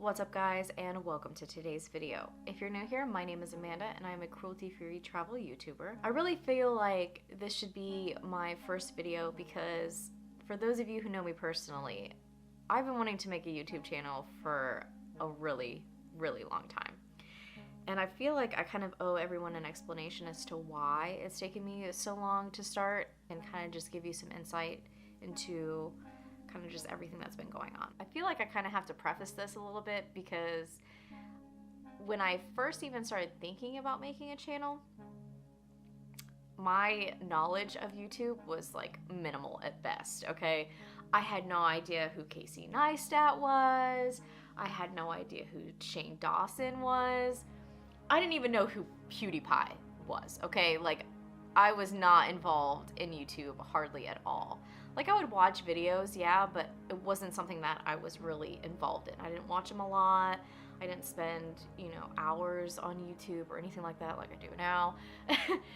What's up guys, and welcome to today's video. If you're new here, my name is Amanda and I'm a cruelty-free travel YouTuber. I really feel like this should be my first video because for those of you who know me personally, I've been wanting to make a YouTube channel for a really long time. And I feel like I kind of owe everyone an explanation as to why it's taken me so long to start and kind of just give you some insight into kind of just everything that's been going on. I feel like I kind of have to preface this a little bit because when I first even started thinking about making a channel, my knowledge of YouTube was like minimal at best, okay? I had no idea who Casey Neistat was. I had no idea who Shane Dawson was. I didn't even know who PewDiePie was, okay? Like, I was not involved in YouTube hardly at all. Like, I would watch videos, yeah, but it wasn't something that I was really involved in. I didn't watch them a lot. I didn't spend, hours on YouTube or anything like that like I do now.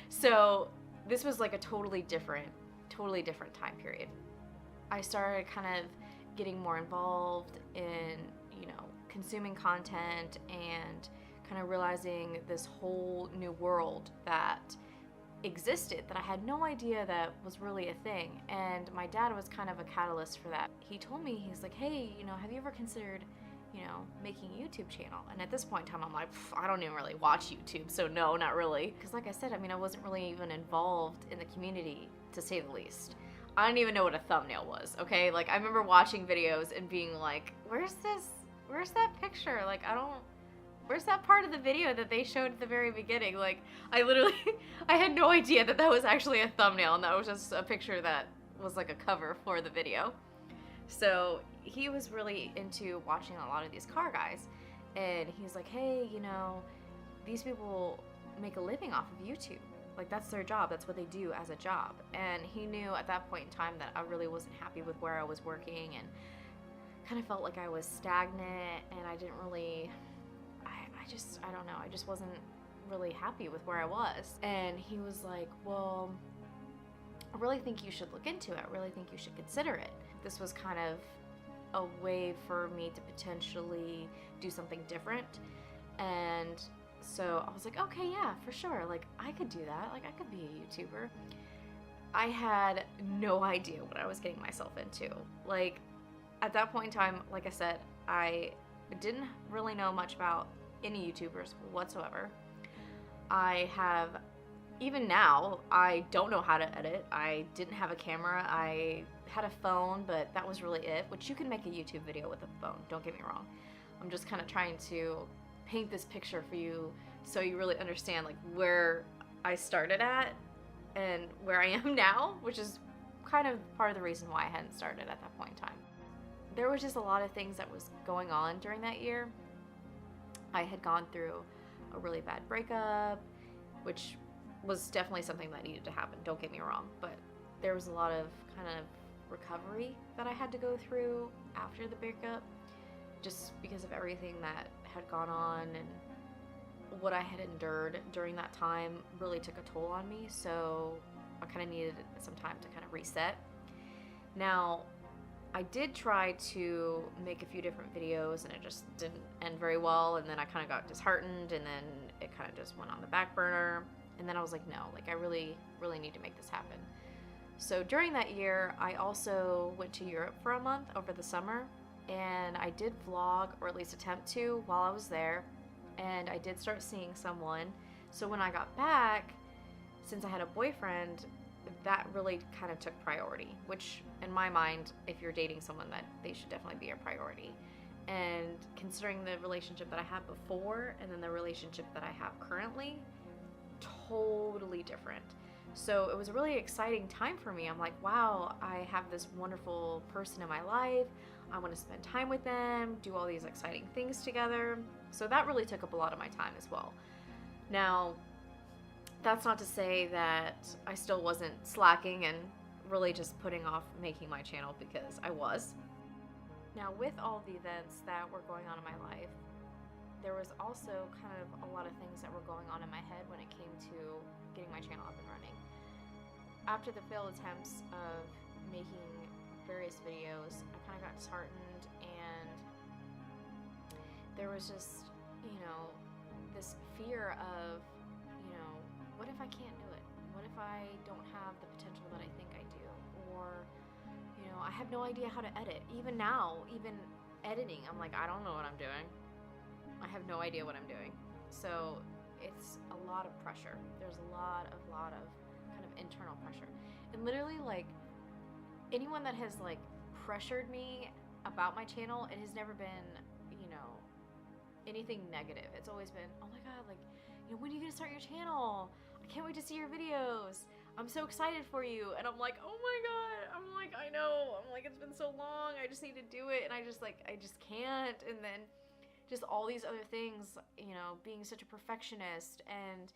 So this was like a totally different time period. I started kind of getting more involved in, consuming content and kind of realizing this whole new world that existed that I had no idea that was really a thing. And my dad was kind of a catalyst for that. He told me, he's like, hey, have you ever considered, making a YouTube channel? And at this point in time, I'm like, I don't even really watch YouTube, so no, not really. Because like I said, I wasn't really even involved in the community, to say the least. I didn't even know what a thumbnail was, okay? Like, I remember watching videos and being like, where's that picture? Like, where's that part of the video that they showed at the very beginning? Like, I had no idea that was actually a thumbnail, and that was just a picture that was like a cover for the video. So he was really into watching a lot of these car guys, and he's like, hey, these people make a living off of YouTube. Like, that's their job. That's what they do as a job. And he knew at that point in time that I really wasn't happy with where I was working, and kind of felt like I was stagnant, and I didn't really... I don't know, I just wasn't really happy with where I was. And he was like, well, I really think you should look into it. I really think you should consider it. This was kind of a way for me to potentially do something different. And so I was like, okay, yeah, for sure. Like, I could do that. Like, I could be a YouTuber. I had no idea what I was getting myself into. Like, at that point in time, like I said, I didn't really know much about any YouTubers whatsoever. Even now, I don't know how to edit. I didn't have a camera. I had a phone, but that was really it, which you can make a YouTube video with a phone, don't get me wrong. I'm just kind of trying to paint this picture for you so you really understand like where I started at and where I am now, which is kind of part of the reason why I hadn't started at that point in time. There was just a lot of things that was going on during that year. I had gone through a really bad breakup, which was definitely something that needed to happen, don't get me wrong, but there was a lot of kind of recovery that I had to go through after the breakup, just because of everything that had gone on, and what I had endured during that time really took a toll on me, so I kind of needed some time to kind of reset. Now, I did try to make a few different videos and it just didn't end very well, and then I kind of got disheartened, and then it kind of just went on the back burner, and then I was like, no, like I really need to make this happen. So during that year, I also went to Europe for a month over the summer, and I did vlog, or at least attempt to, while I was there, and I did start seeing someone. So when I got back, since I had a boyfriend, that really kind of took priority, which in my mind, if you're dating someone, that they should definitely be a priority. And considering the relationship that I had before and then the relationship that I have currently, totally different. So it was a really exciting time for me. I'm like, wow, I have this wonderful person in my life. I want to spend time with them, do all these exciting things together. So that really took up a lot of my time as well. Now, that's not to say that I still wasn't slacking and really just putting off making my channel, because I was. Now, with all the events that were going on in my life, there was also kind of a lot of things that were going on in my head when it came to getting my channel up and running. After the failed attempts of making various videos, I kind of got disheartened, and there was just, you know, this fear of, you know, what if I can't do it? What if I don't have the potential that I think I do? Or, you know, I have no idea how to edit. Even now, even editing, I'm like, I don't know what I'm doing. I have no idea what I'm doing. So it's a lot of pressure. There's a lot of kind of internal pressure. And literally, like, anyone that has like pressured me about my channel, it has never been, you know, anything negative. It's always been, oh my god, like, you know, when are you gonna start your channel? I can't wait to see your videos. I'm so excited for you. And I'm like, oh my god. I'm like, I know. I'm like, it's been so long. I just need to do it. And I just can't. And then just all these other things, you know, being such a perfectionist and,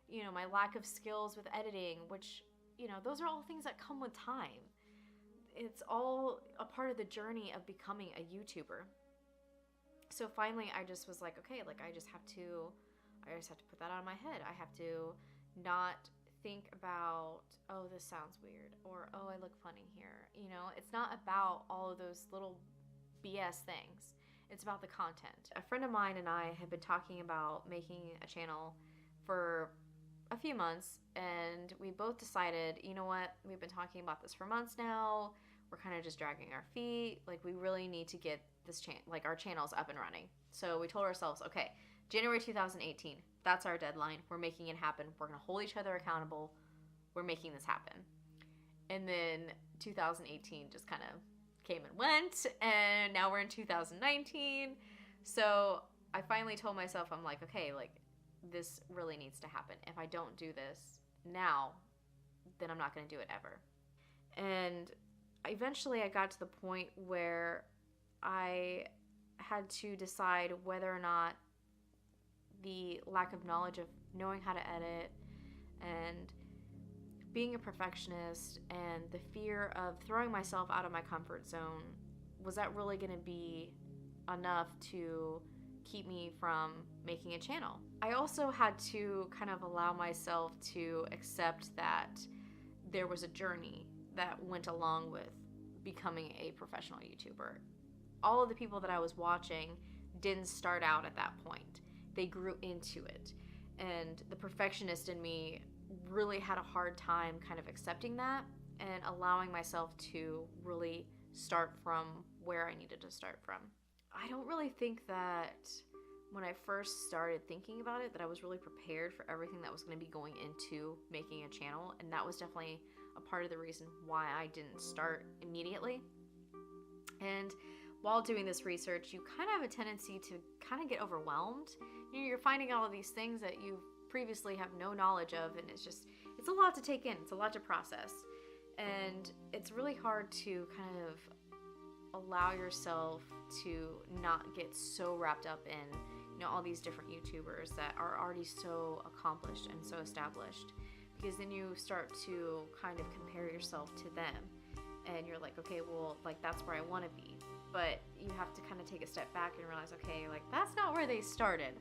you know, my lack of skills with editing, which, you know, those are all things that come with time. It's all a part of the journey of becoming a YouTuber. So finally I just was like, okay, like I just have to put that out of my head. I have to not think about, oh, this sounds weird, or oh, I look funny here. You know, it's not about all of those little BS things. It's about the content. A friend of mine and I have been talking about making a channel for a few months, and we both decided, you know what, we've been talking about this for months now. We're kind of just dragging our feet. Like, we really need to get this our channels up and running. So we told ourselves, okay, January 2018, that's our deadline. We're making it happen. We're gonna hold each other accountable. We're making this happen. And then 2018 just kind of came and went, and now we're in 2019. So I finally told myself, I'm like, okay, like, this really needs to happen. If I don't do this now, then I'm not going to do it ever. And eventually I got to the point where I had to decide whether or not the lack of knowledge of knowing how to edit and being a perfectionist and the fear of throwing myself out of my comfort zone, was that really going to be enough to keep me from making a channel? I also had to kind of allow myself to accept that there was a journey that went along with becoming a professional YouTuber. All of the people that I was watching didn't start out at that point. They grew into it. And the perfectionist in me really had a hard time kind of accepting that and allowing myself to really start from where I needed to start from. I don't really think that when I first started thinking about it that I was really prepared for everything that was going to be going into making a channel, and that was definitely a part of the reason why I didn't start immediately. And while doing this research, you kind of have a tendency to kind of get overwhelmed. You know, you're finding all of these things that you previously have no knowledge of, and it's a lot to take in. It's a lot to process. And it's really hard to kind of allow yourself to not get so wrapped up in, you know, all these different YouTubers that are already so accomplished and so established, because then you start to kind of compare yourself to them and you're like, okay, well, like, that's where I want to be. But you have to kind of take a step back and realize, okay, like, that's not where they started.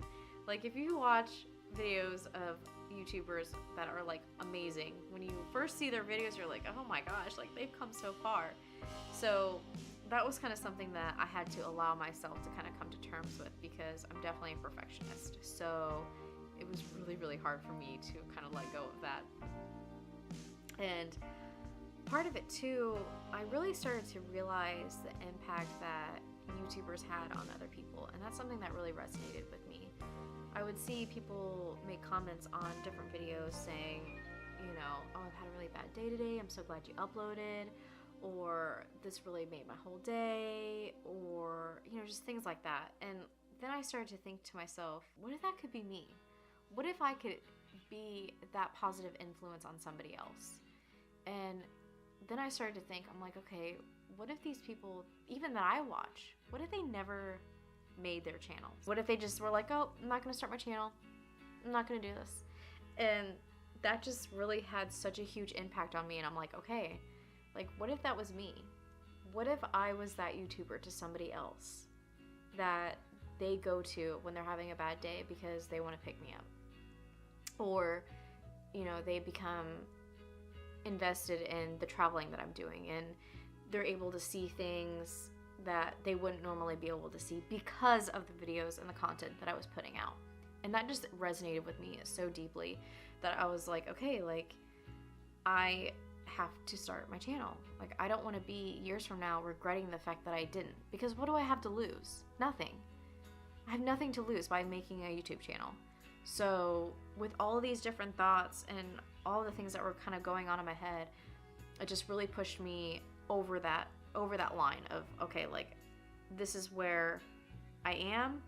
Like, if you watch videos of YouTubers that are like amazing, when you first see their videos, you're like, oh my gosh, like, they've come so far. So that was kind of something that I had to allow myself to kind of come to terms with, because I'm definitely a perfectionist. So it was really, really hard for me to kind of let go of that. And part of it too, I really started to realize the impact that YouTubers had on other people, and that's something that really resonated with me. I would see people make comments on different videos saying, you know, oh, I've had a really bad day today, I'm so glad you uploaded, or this really made my whole day, or, you know, just things like that. And then I started to think to myself, what if that could be me? What if I could be that positive influence on somebody else? And then I started to think, I'm like, okay, what if these people, even that I watch, what if they never made their channels? What if they just were like, oh, I'm not gonna start my channel, I'm not gonna do this? And that just really had such a huge impact on me. And I'm like, okay, like, what if that was me? What if I was that YouTuber to somebody else that they go to when they're having a bad day because they want to pick me up? Or, you know, they become invested in the traveling that I'm doing, and they're able to see things that they wouldn't normally be able to see because of the videos and the content that I was putting out. And that just resonated with me so deeply that I was like, okay, like, I have to start my channel. Like, I don't want to be years from now regretting the fact that I didn't, because what do I have to lose? Nothing. I have nothing to lose by making a YouTube channel. So with all these different thoughts and all the things that were kind of going on in my head, it just really pushed me over that line of, okay, like, this is where I am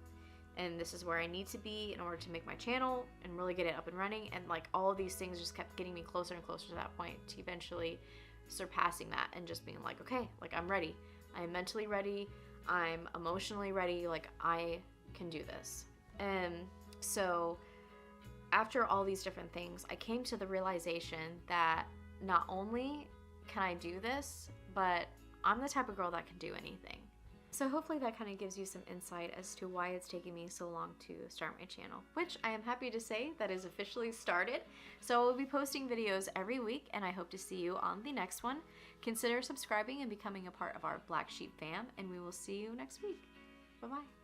and this is where I need to be in order to make my channel and really get it up and running. And like, all of these things just kept getting me closer and closer to that point, to eventually surpassing that and just being like, okay, like, I'm ready. I'm mentally ready. I'm emotionally ready. Like, I can do this. And so after all these different things, I came to the realization that not only can I do this, but I'm the type of girl that can do anything. So hopefully that kind of gives you some insight as to why it's taking me so long to start my channel, which I am happy to say that is officially started. So I will be posting videos every week, and I hope to see you on the next one. Consider subscribing and becoming a part of our Black Sheep fam, and we will see you next week. Bye-bye.